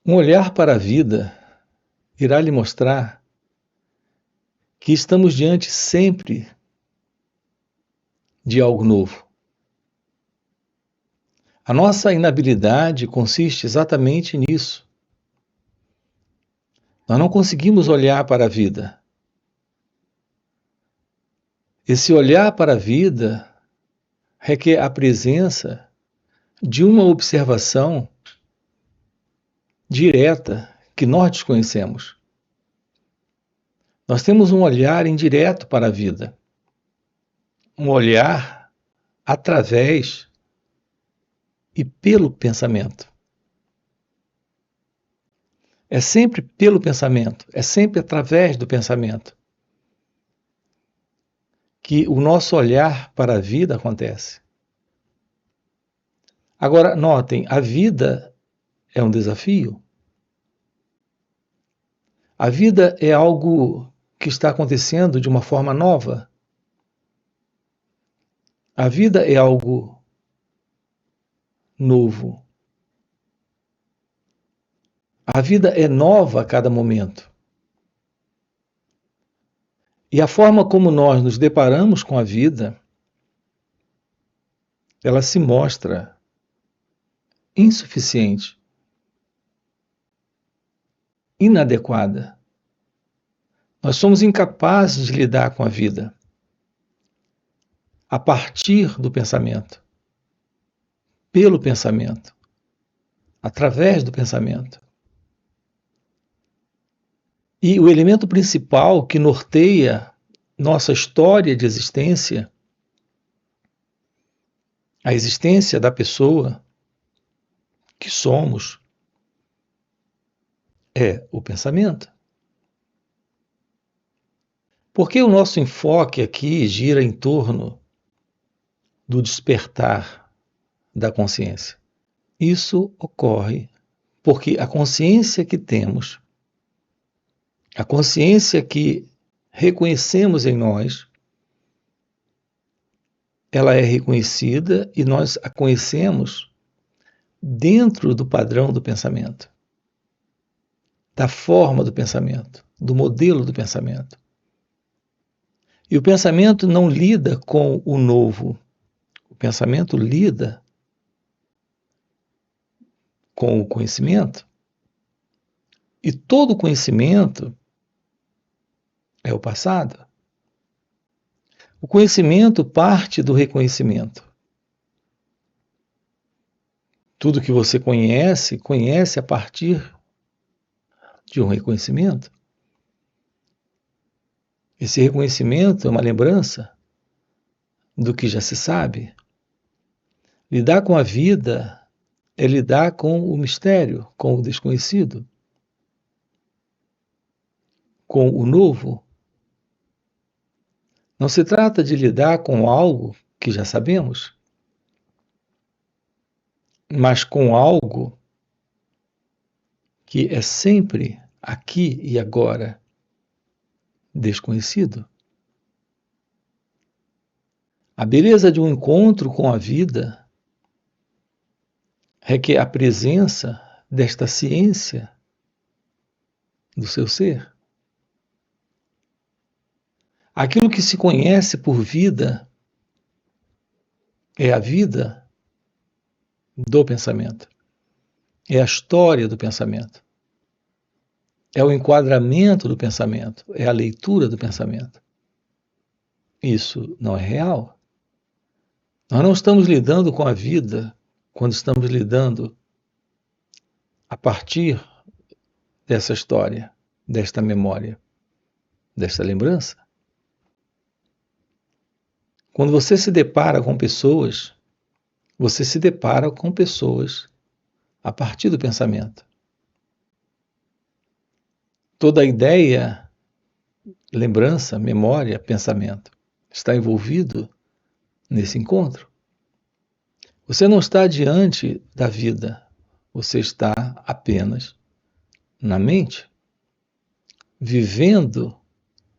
Um olhar para a vida irá lhe mostrar que estamos diante sempre de algo novo. A nossa inabilidade consiste exatamente nisso. Nós não conseguimos olhar para a vida. Esse olhar para a vida requer a presença de uma observação direta que nós desconhecemos. Nós temos um olhar indireto para a vida, um olhar através e pelo pensamento. É sempre pelo pensamento, é sempre através do pensamento que o nosso olhar para a vida acontece. Agora, notem, a vida é um desafio. A vida é algo que está acontecendo de uma forma nova. A vida é algo novo. A vida é nova a cada momento. E a forma como nós nos deparamos com a vida, ela se mostra insuficiente, inadequada. Nós somos incapazes de lidar com a vida a partir do pensamento, pelo pensamento, através do pensamento. E o elemento principal que norteia nossa história de existência, a existência da pessoa que somos, é o pensamento. Porque o nosso enfoque aqui gira em torno do despertar da consciência. Isso ocorre porque a consciência que temos, a consciência que reconhecemos em nós, ela é reconhecida e nós a conhecemos dentro do padrão do pensamento, da forma do pensamento, do modelo do pensamento. E o pensamento não lida com o novo, o pensamento lida com o conhecimento. E todo conhecimento é o passado. O conhecimento parte do reconhecimento. Tudo que você conhece, conhece a partir de um reconhecimento. Esse reconhecimento é uma lembrança do que já se sabe. Lidar com a vida é lidar com o mistério, com o desconhecido, com o novo. Não se trata de lidar com algo que já sabemos, mas com algo que é sempre aqui e agora desconhecido. A beleza de um encontro com a vida requer a presença desta ciência do seu ser. Aquilo que se conhece por vida é a vida do pensamento, é a história do pensamento, é o enquadramento do pensamento, é a leitura do pensamento. Isso não é real. Nós não estamos lidando com a vida quando estamos lidando a partir dessa história, desta memória, desta lembrança. Quando você se depara com pessoas, você se depara com pessoas a partir do pensamento. Toda a ideia, lembrança, memória, pensamento está envolvido nesse encontro. Você não está diante da vida, você está apenas na mente, vivendo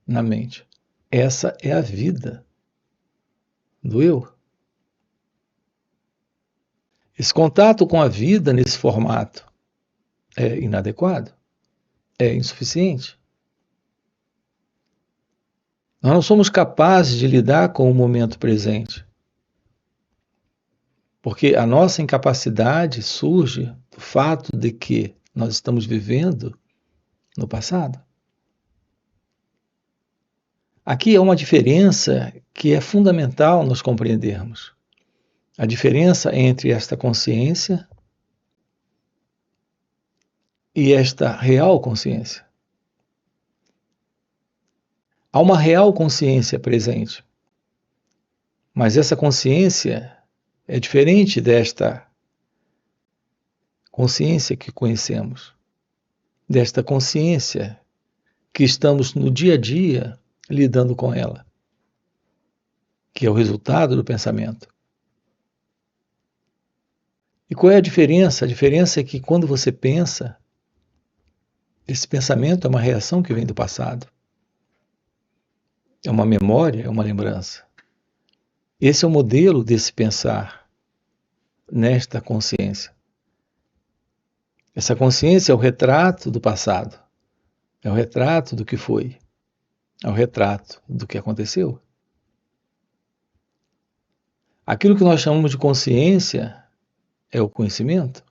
na mente. Essa é a vida do eu. Esse contato com a vida nesse formato é inadequado, é insuficiente. Nós não somos capazes de lidar com o momento presente, porque a nossa incapacidade surge do fato de que nós estamos vivendo no passado. Aqui é uma diferença que é fundamental nós compreendermos. A diferença entre esta consciência e esta real consciência. Há uma real consciência presente, mas essa consciência é diferente desta consciência que conhecemos, desta consciência que estamos no dia a dia lidando com ela, que é o resultado do pensamento. E qual é a diferença? A diferença é que quando você pensa, esse pensamento é uma reação que vem do passado. É uma memória, é uma lembrança. Esse é o modelo desse pensar nesta consciência. Essa consciência é o retrato do passado, é o retrato do que foi, é o retrato do que aconteceu. Aquilo que nós chamamos de consciência é o conhecimento.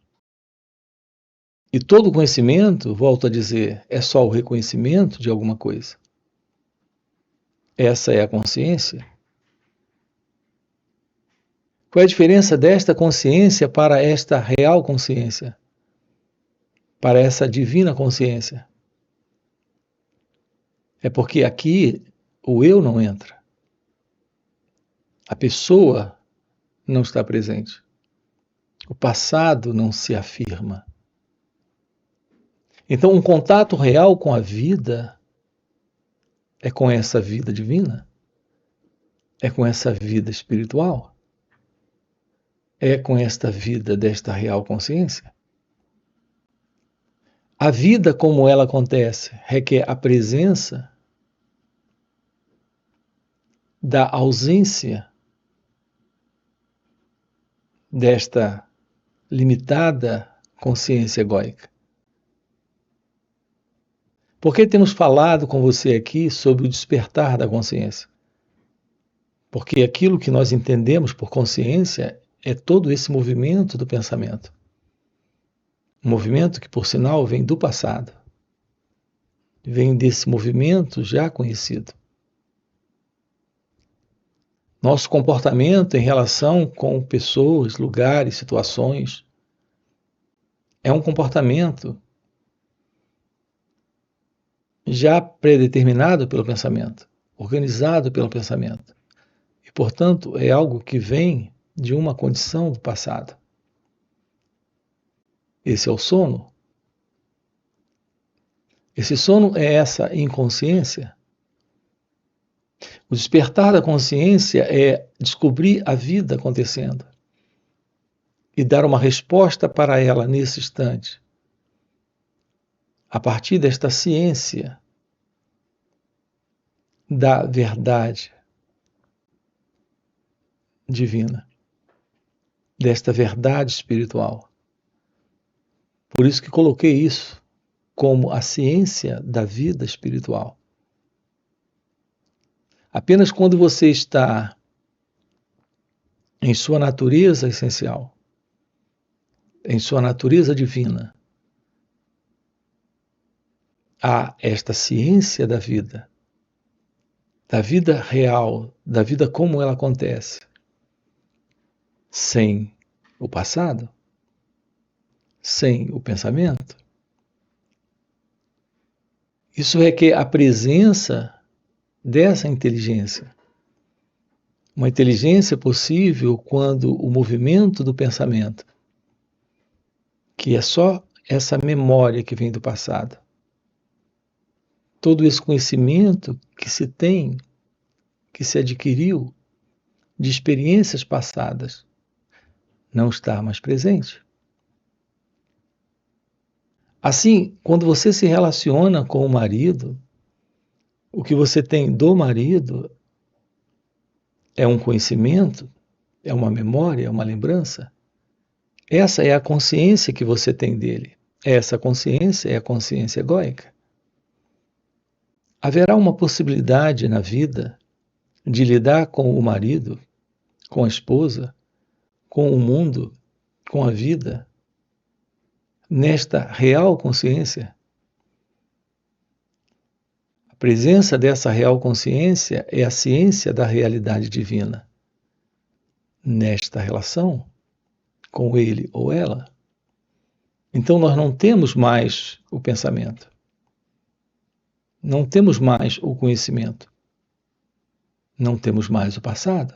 E todo conhecimento, volto a dizer, é só o reconhecimento de alguma coisa. Essa é a consciência. Qual é a diferença desta consciência para esta real consciência? Para essa divina consciência? É porque aqui o eu não entra. A pessoa não está presente. O passado não se afirma. Então, um contato real com a vida é com essa vida divina, é com essa vida espiritual, é com esta vida desta real consciência. A vida como ela acontece requer a presença da ausência desta limitada consciência egóica. Por que temos falado com você aqui sobre o despertar da consciência? Porque aquilo que nós entendemos por consciência é todo esse movimento do pensamento. Um movimento que, por sinal, vem do passado. Vem desse movimento já conhecido. Nosso comportamento em relação com pessoas, lugares, situações é um comportamento já predeterminado pelo pensamento, organizado pelo pensamento. E, portanto, é algo que vem de uma condição do passado. Esse é o sono. Esse sono é essa inconsciência. O despertar da consciência é descobrir a vida acontecendo e dar uma resposta para ela nesse instante, a partir desta ciência da verdade divina, desta verdade espiritual. Por isso que coloquei isso como a ciência da vida espiritual. Apenas quando você está em sua natureza essencial, em sua natureza divina, há esta ciência da vida real, da vida como ela acontece, sem o passado, sem o pensamento. Isso requer a presença dessa inteligência. Uma inteligência possível quando o movimento do pensamento, que é só essa memória que vem do passado, todo esse conhecimento que se tem, que se adquiriu de experiências passadas, não está mais presente. Assim, quando você se relaciona com o marido, o que você tem do marido é um conhecimento, é uma memória, é uma lembrança. Essa é a consciência que você tem dele. Essa consciência é a consciência egóica. Haverá uma possibilidade na vida de lidar com o marido, com a esposa, com o mundo, com a vida, nesta real consciência? A presença dessa real consciência é a ciência da realidade divina. Nesta relação, com ele ou ela. Então nós não temos mais o pensamento. Não temos mais o conhecimento. Não temos mais o passado.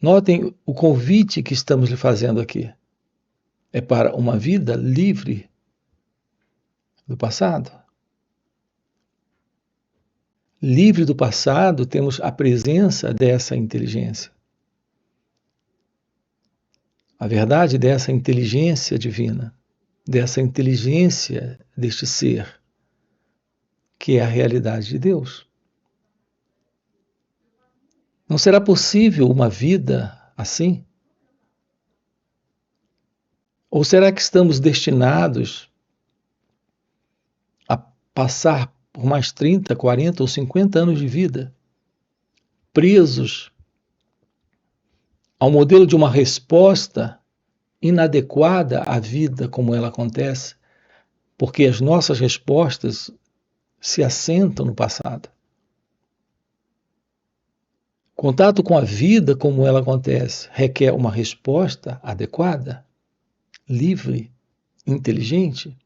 Notem o convite que estamos lhe fazendo aqui. É para uma vida livre do passado. Livre do passado, temos a presença dessa inteligência. A verdade dessa inteligência divina, dessa inteligência deste ser, que é a realidade de Deus. Não será possível uma vida assim? Ou será que estamos destinados a passar por mais 30, 40 ou 50 anos de vida, presos ao modelo de uma resposta inadequada à vida como ela acontece, porque as nossas respostas se assentam no passado? Contato com a vida como ela acontece requer uma resposta adequada, livre, inteligente.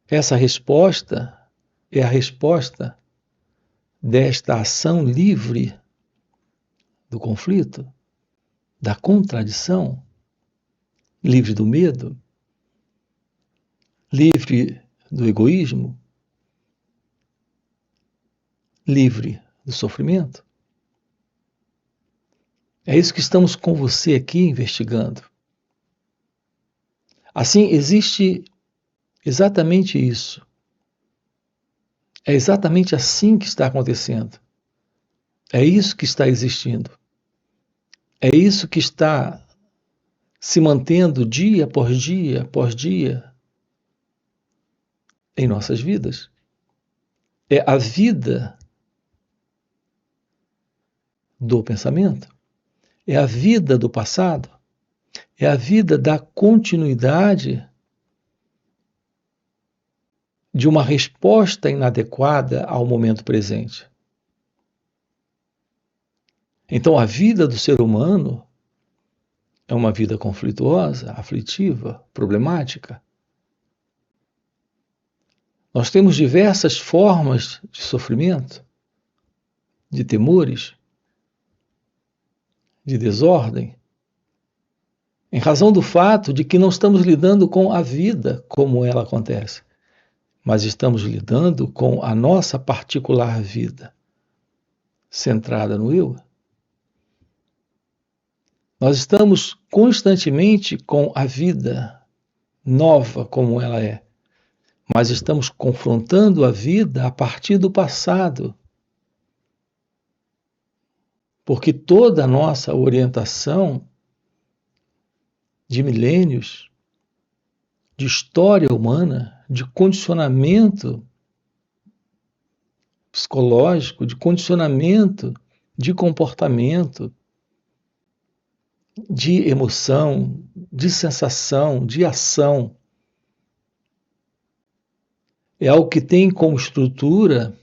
Essa resposta é a resposta desta ação livre do conflito, da contradição, livre do medo, livre do egoísmo, livre do sofrimento. É isso que estamos com você aqui investigando. Assim, existe exatamente isso. É exatamente assim que está acontecendo. É isso que está existindo. É isso que está se mantendo dia após dia, após dia, em nossas vidas. É a vida do pensamento. É a vida do passado. É a vida da continuidade de uma resposta inadequada ao momento presente. Então, a vida do ser humano é uma vida conflituosa, aflitiva, problemática. Nós temos diversas formas de sofrimento, de temores, de desordem, em razão do fato de que não estamos lidando com a vida como ela acontece, mas estamos lidando com a nossa particular vida, centrada no eu. Nós estamos constantemente com a vida nova como ela é, mas estamos confrontando a vida a partir do passado. Porque toda a nossa orientação de milênios, de história humana, de condicionamento psicológico, de condicionamento de comportamento, de emoção, de sensação, de ação, é algo que tem como estrutura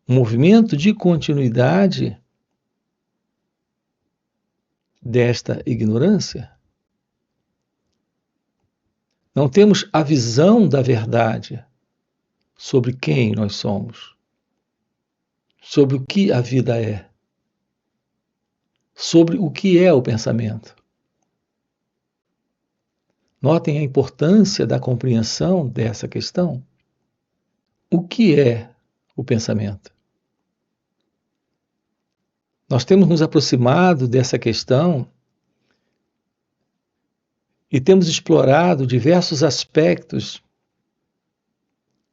um movimento de continuidade desta ignorância. Não temos a visão da verdade sobre quem nós somos, sobre o que a vida é, sobre o que é o pensamento. Notem a importância da compreensão dessa questão. O que é o pensamento? Nós temos nos aproximado dessa questão e temos explorado diversos aspectos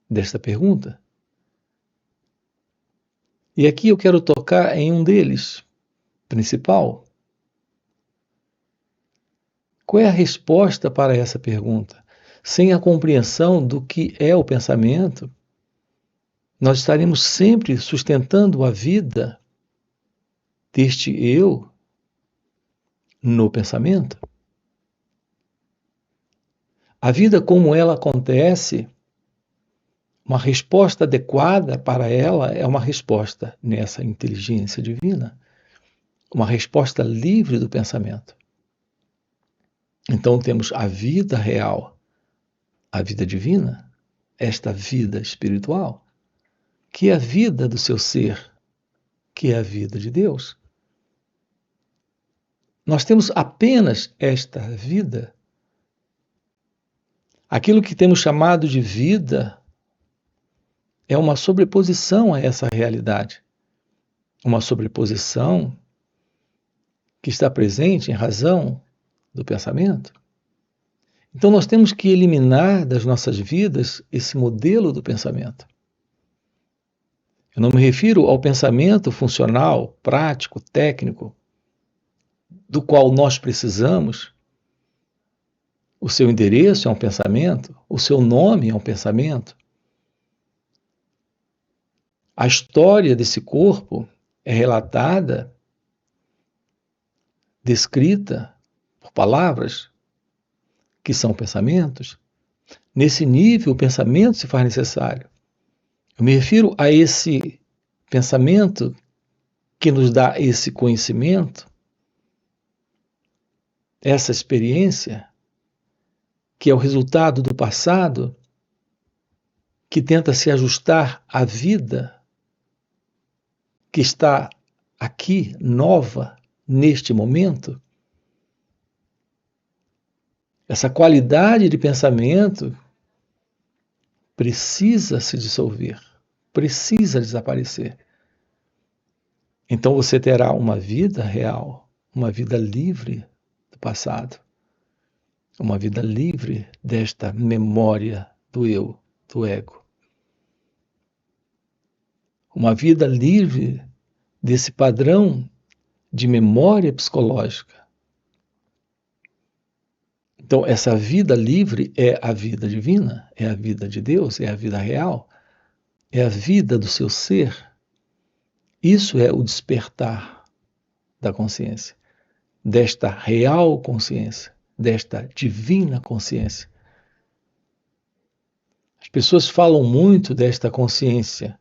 desta pergunta. E aqui eu quero tocar em um deles, principal, Qual é a resposta para essa pergunta? Sem a compreensão do que é o pensamento, nós estaremos sempre sustentando a vida deste eu no pensamento. A vida como ela acontece, uma resposta adequada para ela é uma resposta nessa inteligência divina, uma resposta livre do pensamento. Então temos a vida real, a vida divina, esta vida espiritual, que é a vida do seu ser, que é a vida de Deus. Nós temos apenas esta vida. Aquilo que temos chamado de vida é uma sobreposição a essa realidade. Uma sobreposição que está presente em razão do pensamento. Então nós temos que eliminar das nossas vidas esse modelo do pensamento. Eu não me refiro ao pensamento funcional, prático, técnico, do qual nós precisamos. O seu endereço é um pensamento, o seu nome é um pensamento. A história desse corpo é relatada, descrita por palavras que são pensamentos. Nesse nível, o pensamento se faz necessário. Eu me refiro a esse pensamento que nos dá esse conhecimento, essa experiência, que é o resultado do passado, que tenta se ajustar à vida que está aqui, nova, neste momento. Essa qualidade de pensamento precisa se dissolver, precisa desaparecer. Então você terá uma vida real, uma vida livre do passado, uma vida livre desta memória do eu, do ego. Uma vida livre desse padrão de memória psicológica. Então, essa vida livre é a vida divina, é a vida de Deus, é a vida real, é a vida do seu ser. Isso é o despertar da consciência, desta real consciência, desta divina consciência. As pessoas falam muito desta consciência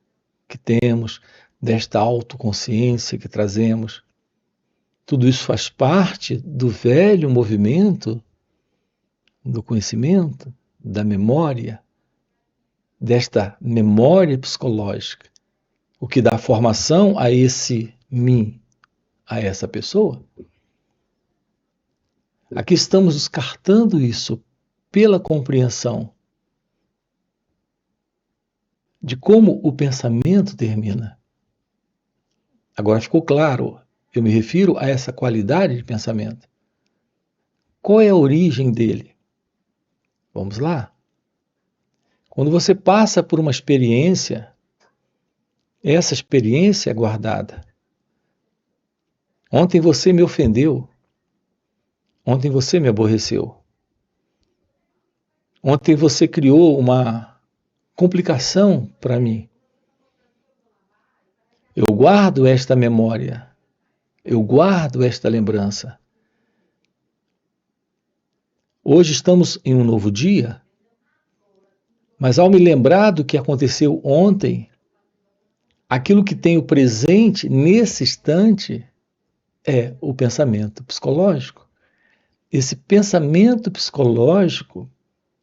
que temos, desta autoconsciência que trazemos. Tudo isso faz parte do velho movimento do conhecimento, da memória, desta memória psicológica, o que dá formação a esse mim, a essa pessoa. Aqui estamos descartando isso pela compreensão de como o pensamento termina. Agora ficou claro, eu me refiro a essa qualidade de pensamento. Qual é a origem dele? Vamos lá. Quando você passa por uma experiência, essa experiência é guardada. Ontem você me ofendeu. Ontem você me aborreceu. Ontem você criou uma complicação para mim. Eu guardo esta memória. Eu guardo esta lembrança. Hoje estamos em um novo dia, mas ao me lembrar do que aconteceu ontem, aquilo que tenho presente nesse instante é o pensamento psicológico. Esse pensamento psicológico,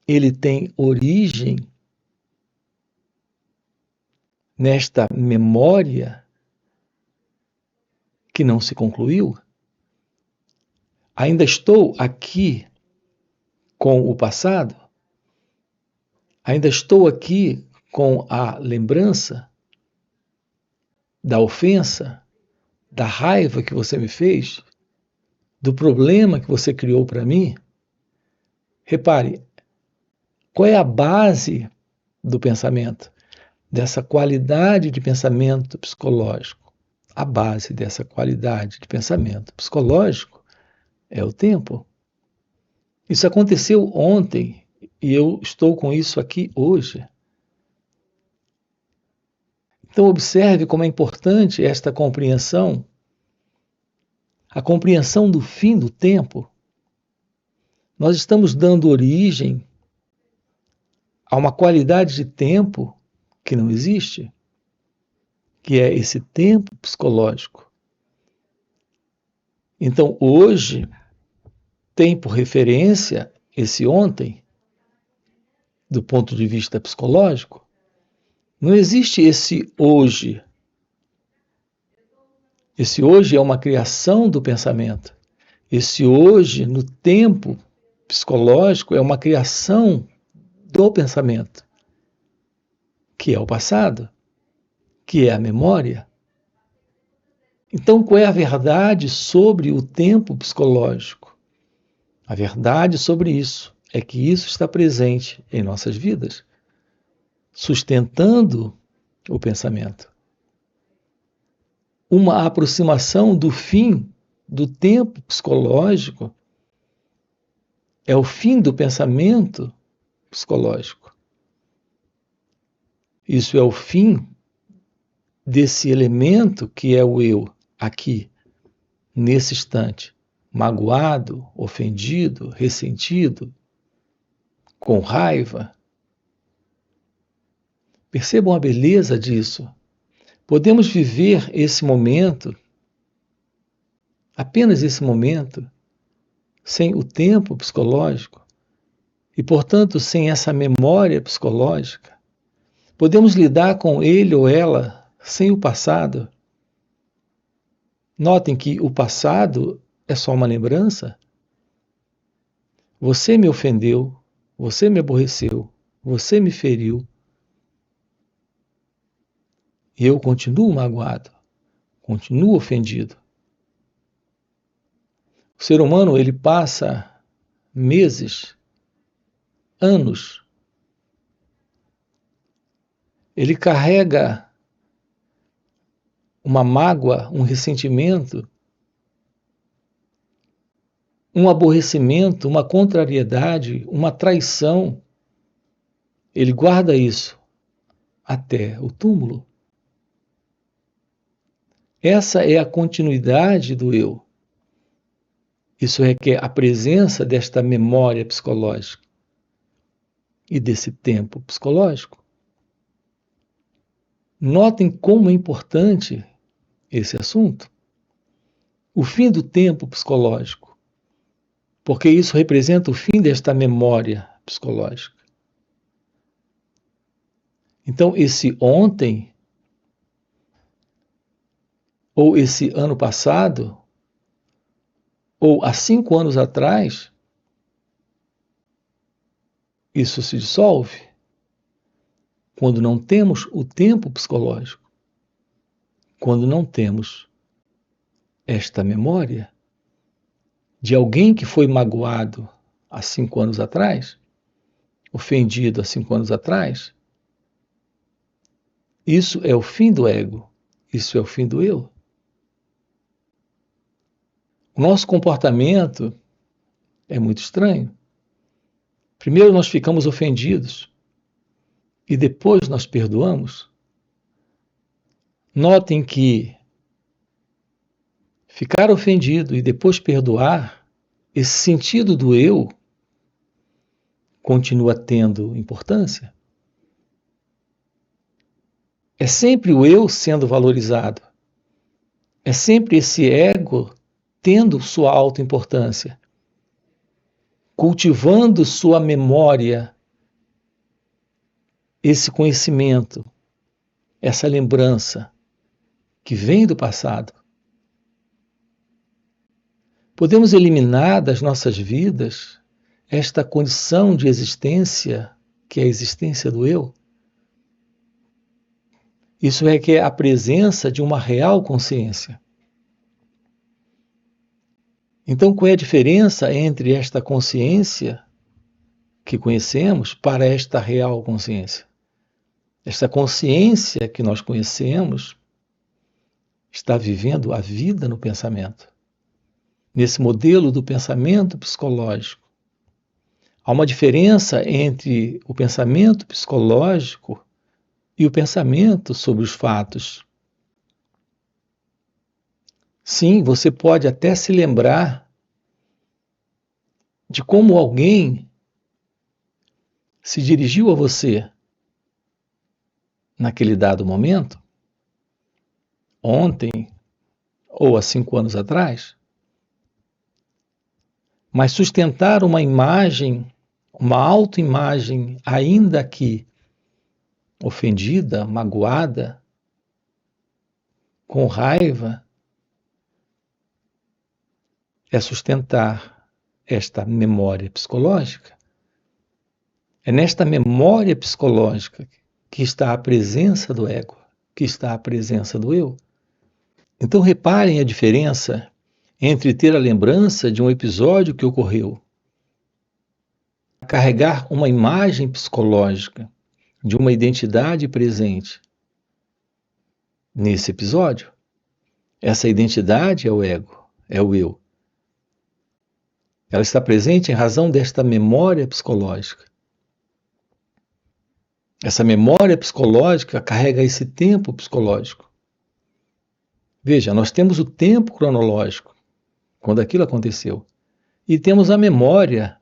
ele tem origem nesta memória que não se concluiu. Ainda estou aqui com o passado? Ainda estou aqui com a lembrança da ofensa, da raiva que você me fez, do problema que você criou para mim? Repare, qual é a base do pensamento? Dessa qualidade de pensamento psicológico. A base dessa qualidade de pensamento psicológico é o tempo. Isso aconteceu ontem e eu estou com isso aqui hoje. Então, observe como é importante esta compreensão, a compreensão do fim do tempo. Nós estamos dando origem a uma qualidade de tempo que não existe, que é esse tempo psicológico. Então, hoje, tem por referência esse ontem, do ponto de vista psicológico. Não existe esse hoje. Esse hoje é uma criação do pensamento. Esse hoje, no tempo psicológico, é uma criação do pensamento, que é o passado, que é a memória. Então, qual é a verdade sobre o tempo psicológico? A verdade sobre isso é que isso está presente em nossas vidas, sustentando o pensamento. Uma aproximação do fim do tempo psicológico é o fim do pensamento psicológico. Isso é o fim desse elemento que é o eu, aqui, nesse instante, magoado, ofendido, ressentido, com raiva. Percebam a beleza disso. Podemos viver esse momento, apenas esse momento, sem o tempo psicológico e, portanto, sem essa memória psicológica. Podemos lidar com ele ou ela sem o passado. Notem que o passado é só uma lembrança. Você me ofendeu, você me aborreceu, você me feriu. E eu continuo magoado, continuo ofendido. O ser humano, ele passa meses, anos. Ele carrega uma mágoa, um ressentimento, um aborrecimento, uma contrariedade, uma traição. Ele guarda isso até o túmulo. Essa é a continuidade do eu. Isso requer a presença desta memória psicológica e desse tempo psicológico. Notem como é importante esse assunto. O fim do tempo psicológico, porque isso representa o fim desta memória psicológica. Então, esse ontem, ou esse ano passado, ou há 5 anos atrás, isso se dissolve quando não temos o tempo psicológico, quando não temos esta memória de alguém que foi magoado há 5 anos atrás, ofendido há 5 anos atrás. Isso é o fim do ego, isso é o fim do eu. O nosso comportamento é muito estranho. Primeiro nós ficamos ofendidos e depois nós perdoamos. Notem que ficar ofendido e depois perdoar, esse sentido do eu continua tendo importância. É sempre o eu sendo valorizado. É sempre esse ego tendo sua autoimportância, cultivando sua memória, esse conhecimento, essa lembrança que vem do passado. Podemos eliminar das nossas vidas esta condição de existência, que é a existência do eu? Isso requer a presença de uma real consciência. Então, qual é a diferença entre esta consciência que conhecemos para esta real consciência? Esta consciência que nós conhecemos está vivendo a vida no pensamento, nesse modelo do pensamento psicológico. Há uma diferença entre o pensamento psicológico e o pensamento sobre os fatos. Sim, você pode até se lembrar de como alguém se dirigiu a você naquele dado momento, ontem ou há 5 anos atrás, mas sustentar uma imagem, uma autoimagem, ainda que ofendida, magoada, com raiva, é sustentar esta memória psicológica. É nesta memória psicológica que está a presença do ego, que está a presença do eu. Então reparem a diferença entre ter a lembrança de um episódio que ocorreu, carregar uma imagem psicológica de uma identidade presente nesse episódio. Essa identidade é o ego, é o eu. Ela está presente em razão desta memória psicológica. Essa memória psicológica carrega esse tempo psicológico. Veja, nós temos o tempo cronológico, quando aquilo aconteceu, e temos a memória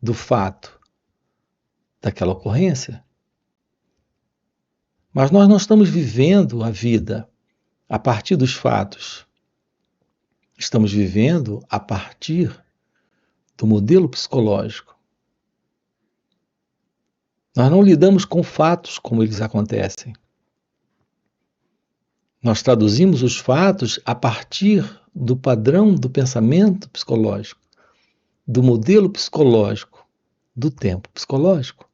do fato, daquela ocorrência. Mas nós não estamos vivendo a vida a partir dos fatos. Estamos vivendo a partir do modelo psicológico. Nós não lidamos com fatos como eles acontecem. Nós traduzimos os fatos a partir do padrão do pensamento psicológico, do modelo psicológico, do tempo psicológico.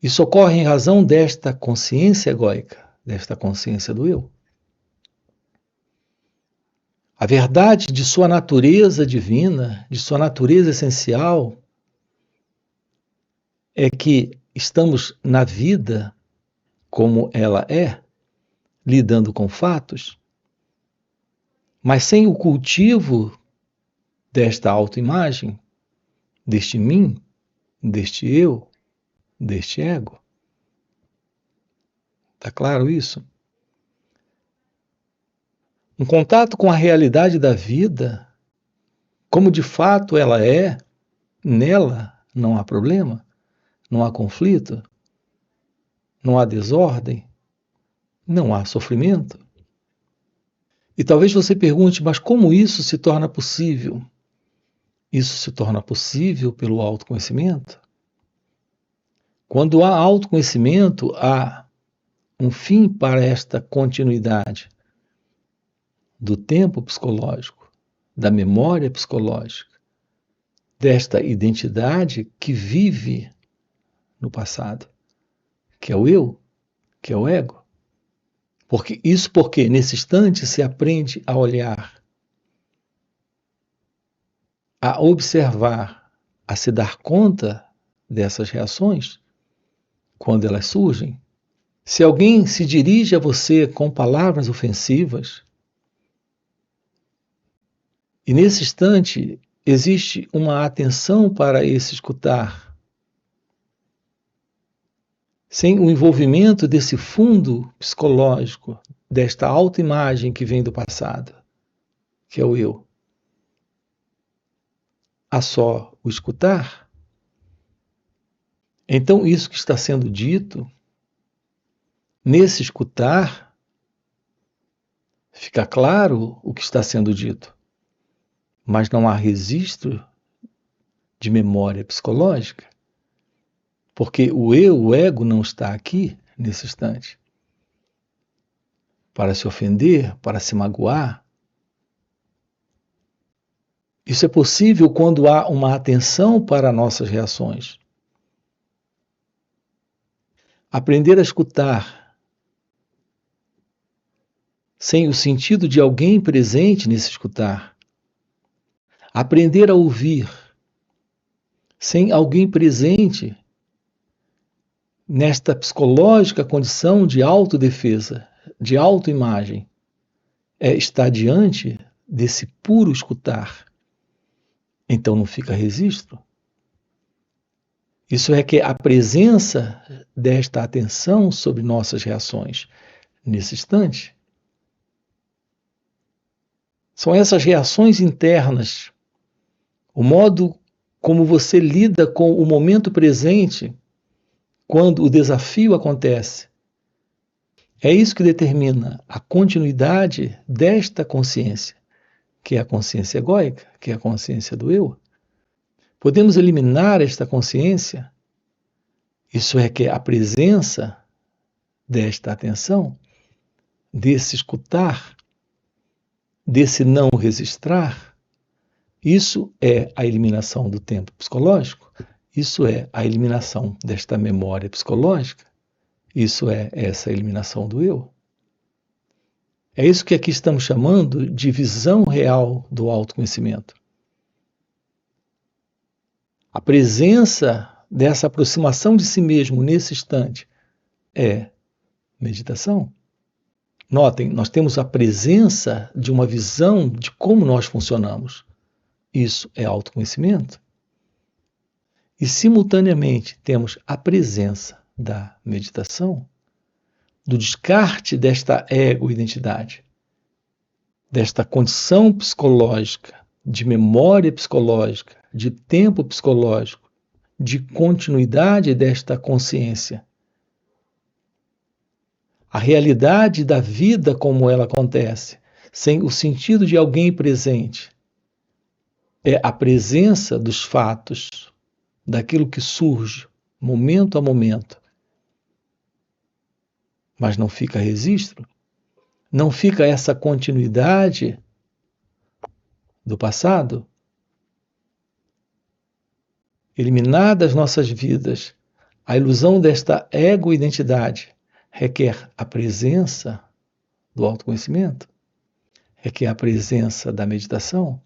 Isso ocorre em razão desta consciência egóica, desta consciência do eu. A verdade de sua natureza divina, de sua natureza essencial, é que estamos na vida como ela é, lidando com fatos, mas sem o cultivo desta autoimagem, deste mim, deste eu, deste ego. Está claro isso? Um contato com a realidade da vida, como de fato ela é, nela não há problema, não há conflito, não há desordem, não há sofrimento. E talvez você pergunte, mas como isso se torna possível? Isso se torna possível pelo autoconhecimento? Quando há autoconhecimento, há um fim para esta continuidade do tempo psicológico, da memória psicológica, desta identidade que vive no passado, que é o eu, que é o ego. Porque nesse instante se aprende a olhar, a observar, a se dar conta dessas reações quando elas surgem. Se alguém se dirige a você com palavras ofensivas, e nesse instante existe uma atenção para esse escutar, sem o envolvimento desse fundo psicológico, desta autoimagem que vem do passado, que é o eu. Há só o escutar. Então, isso que está sendo dito, nesse escutar, fica claro o que está sendo dito, mas não há registro de memória psicológica. Porque o eu, o ego, não está aqui nesse instante para se ofender, para se magoar. Isso é possível quando há uma atenção para nossas reações. Aprender a escutar sem o sentido de alguém presente nesse escutar. Aprender a ouvir sem alguém presente nesta psicológica condição de autodefesa, de autoimagem, é estar diante desse puro escutar. Então não fica registro. Isso requer a presença desta atenção sobre nossas reações nesse instante. São essas reações internas, o modo como você lida com o momento presente quando o desafio acontece. É isso que determina a continuidade desta consciência, que é a consciência egóica, que é a consciência do eu. Podemos eliminar esta consciência, isso requer a presença desta atenção, desse escutar, desse não registrar. Isso é a eliminação do tempo psicológico, isso é a eliminação desta memória psicológica, isso é essa eliminação do eu. É isso que aqui estamos chamando de visão real do autoconhecimento. A presença dessa aproximação de si mesmo nesse instante é meditação. Notem, nós temos a presença de uma visão de como nós funcionamos. Isso é autoconhecimento. E, simultaneamente, temos a presença da meditação, do descarte desta ego-identidade, desta condição psicológica, de memória psicológica, de tempo psicológico, de continuidade desta consciência. A realidade da vida como ela acontece, sem o sentido de alguém presente, é a presença dos fatos, daquilo que surge, momento a momento. Mas não fica registro, não fica essa continuidade do passado. Eliminar das nossas vidas a ilusão desta ego-identidade requer a presença do autoconhecimento, requer a presença da meditação,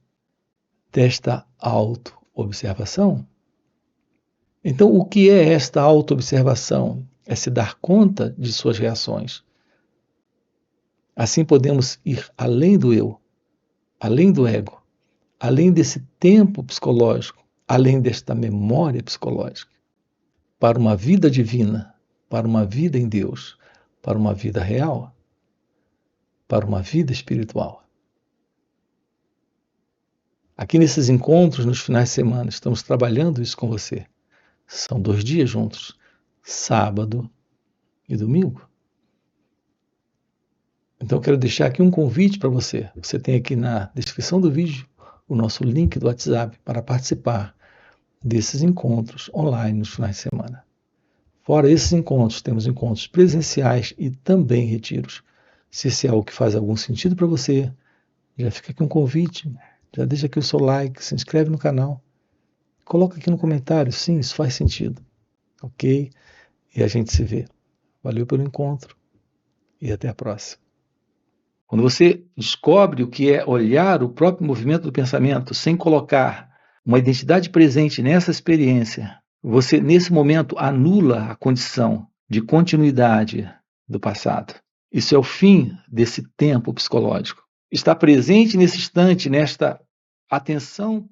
desta auto-observação. Então, o que é esta auto-observação? É se dar conta de suas reações. Assim podemos ir além do eu, além do ego, além desse tempo psicológico, além desta memória psicológica, para uma vida divina, para uma vida em Deus, para uma vida real, para uma vida espiritual. Aqui nesses encontros, nos finais de semana, estamos trabalhando isso com você. São 2 dias juntos, sábado e domingo. Então eu quero deixar aqui um convite para você. Você tem aqui na descrição do vídeo o nosso link do WhatsApp para participar desses encontros online nos finais de semana. Fora esses encontros, temos encontros presenciais e também retiros. Se esse é algo que faz algum sentido para você, já fica aqui um convite, já deixa aqui o seu like, se inscreve no canal, coloca aqui no comentário, sim, isso faz sentido, ok? E a gente se vê. Valeu pelo encontro e até a próxima. Quando você descobre o que é olhar o próprio movimento do pensamento sem colocar uma identidade presente nessa experiência, você, nesse momento, anula a condição de continuidade do passado. Isso é o fim desse tempo psicológico. Está presente nesse instante, nesta atenção